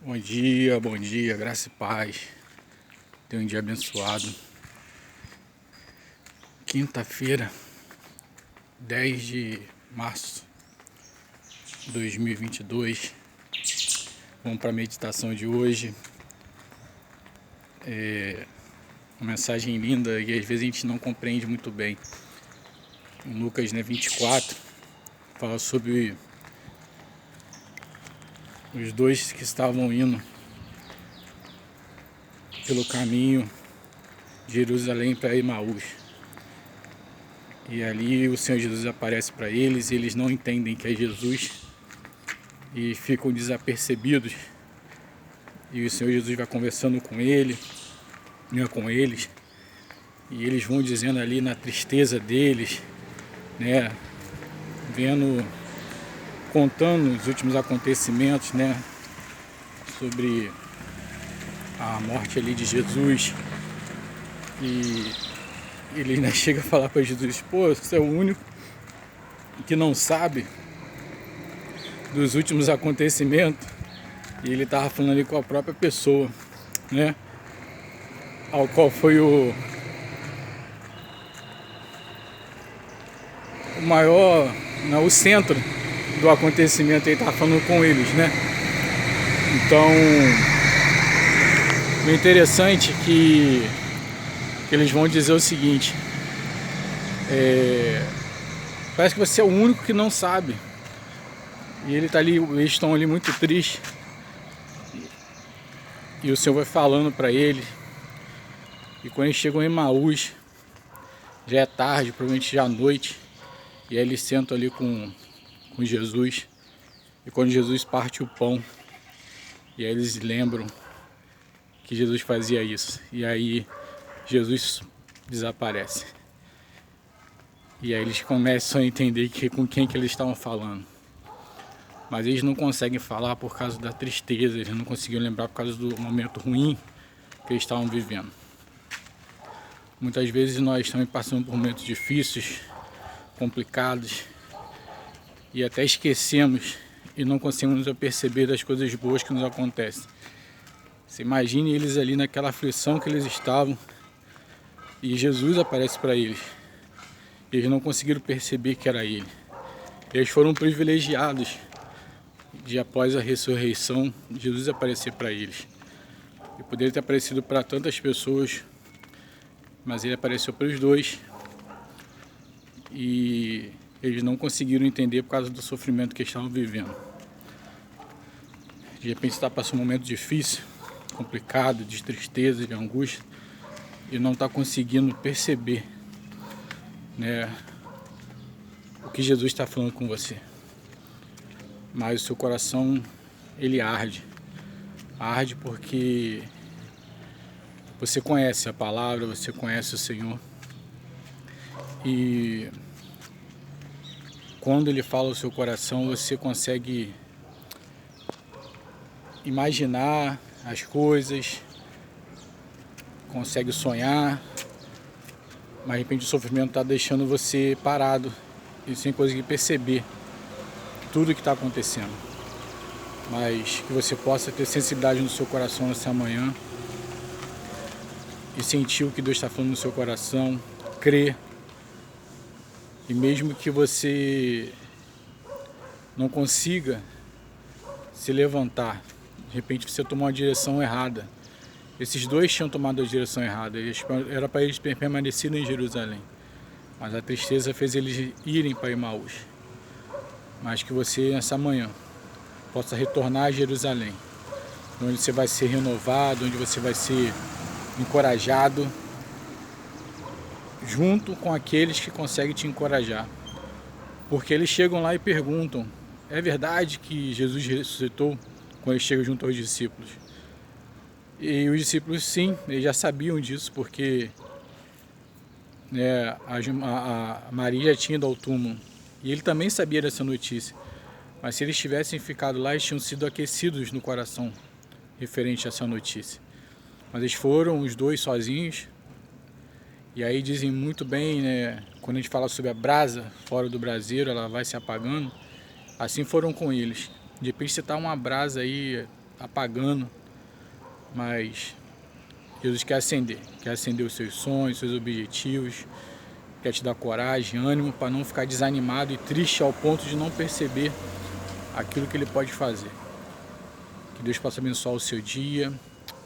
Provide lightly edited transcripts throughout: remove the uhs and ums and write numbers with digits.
Bom dia, graça e paz. Tenha um dia abençoado. Quinta-feira, 10 de março de 2022. Vamos para a meditação de hoje. Uma mensagem linda e às vezes a gente não compreende muito bem. Em Lucas 24, fala sobre os dois que estavam indo pelo caminho de Jerusalém para Emaús. E ali o Senhor Jesus aparece para eles e eles não entendem que é Jesus e ficam desapercebidos. E o Senhor Jesus vai conversando com eles, e eles vão dizendo ali na tristeza deles, né, contando os últimos acontecimentos, né, sobre a morte ali de Jesus. E ele ainda chega a falar para Jesus: pô, você é o único que não sabe dos últimos acontecimentos. E ele estava falando ali com a própria pessoa, né, ao qual foi o maior, né, o centro do acontecimento. Ele estava falando com eles, né. Então, o interessante é que eles vão dizer o seguinte: parece que você é o único que não sabe. E ele tá ali, eles estão ali muito tristes. E o Senhor vai falando para eles. E quando eles chegam em Emaús, já é tarde, provavelmente já à noite. E aí eles sentam ali com Jesus. E quando Jesus parte o pão, e aí eles lembram que Jesus fazia isso. E aí Jesus desaparece. E aí eles começam a entender com quem que eles estavam falando. Mas eles não conseguem falar por causa da tristeza, eles não conseguiam lembrar por causa do momento ruim que eles estavam vivendo. Muitas vezes nós também passamos por momentos difíceis, complicados, e até esquecemos e não conseguimos perceber das coisas boas que nos acontecem. Você imagine eles ali naquela aflição que eles estavam, e Jesus aparece para eles. Eles não conseguiram perceber que era ele. Eles foram privilegiados de, após a ressurreição, Jesus aparecer para eles. Ele poderia ter aparecido para tantas pessoas, mas ele apareceu para os dois. E eles não conseguiram entender por causa do sofrimento que eles estavam vivendo. De repente está passando um momento difícil, complicado, de tristeza, de angústia, e não está conseguindo perceber, né, o que Jesus está falando com você. Mas o seu coração, ele arde porque você conhece a palavra, você conhece o Senhor. E quando ele fala ao seu coração, você consegue imaginar as coisas, consegue sonhar, mas de repente o sofrimento está deixando você parado e sem conseguir perceber tudo o que está acontecendo. Mas que você possa ter sensibilidade no seu coração nessa manhã e sentir o que Deus está falando no seu coração, crer. E mesmo que você não consiga se levantar, de repente você tomou uma direção errada. Esses dois tinham tomado a direção errada. Era para eles permanecerem em Jerusalém, mas a tristeza fez eles irem para Emaús. Mas que você, nessa manhã, possa retornar a Jerusalém, onde você vai ser renovado, onde você vai ser encorajado, junto com aqueles que conseguem te encorajar. Porque eles chegam lá e perguntam: é verdade que Jesus ressuscitou? Quando eles chegam junto aos discípulos. E os discípulos, sim, eles já sabiam disso, porque, né, a Maria já tinha ido ao túmulo. E ele também sabia dessa notícia. Mas se eles tivessem ficado lá, eles tinham sido aquecidos no coração referente a essa notícia. Mas eles foram, os dois sozinhos. E aí dizem muito bem, né, quando a gente fala sobre a brasa fora do braseiro, ela vai se apagando. Assim foram com eles. De repente você está uma brasa aí apagando, mas Jesus quer acender os seus sonhos, seus objetivos, quer te dar coragem, ânimo para não ficar desanimado e triste ao ponto de não perceber aquilo que Ele pode fazer. Que Deus possa abençoar o seu dia,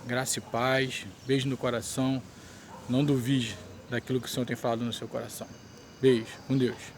graça e paz, beijo no coração, não duvide daquilo que o Senhor tem falado no seu coração. Beijo, com Deus.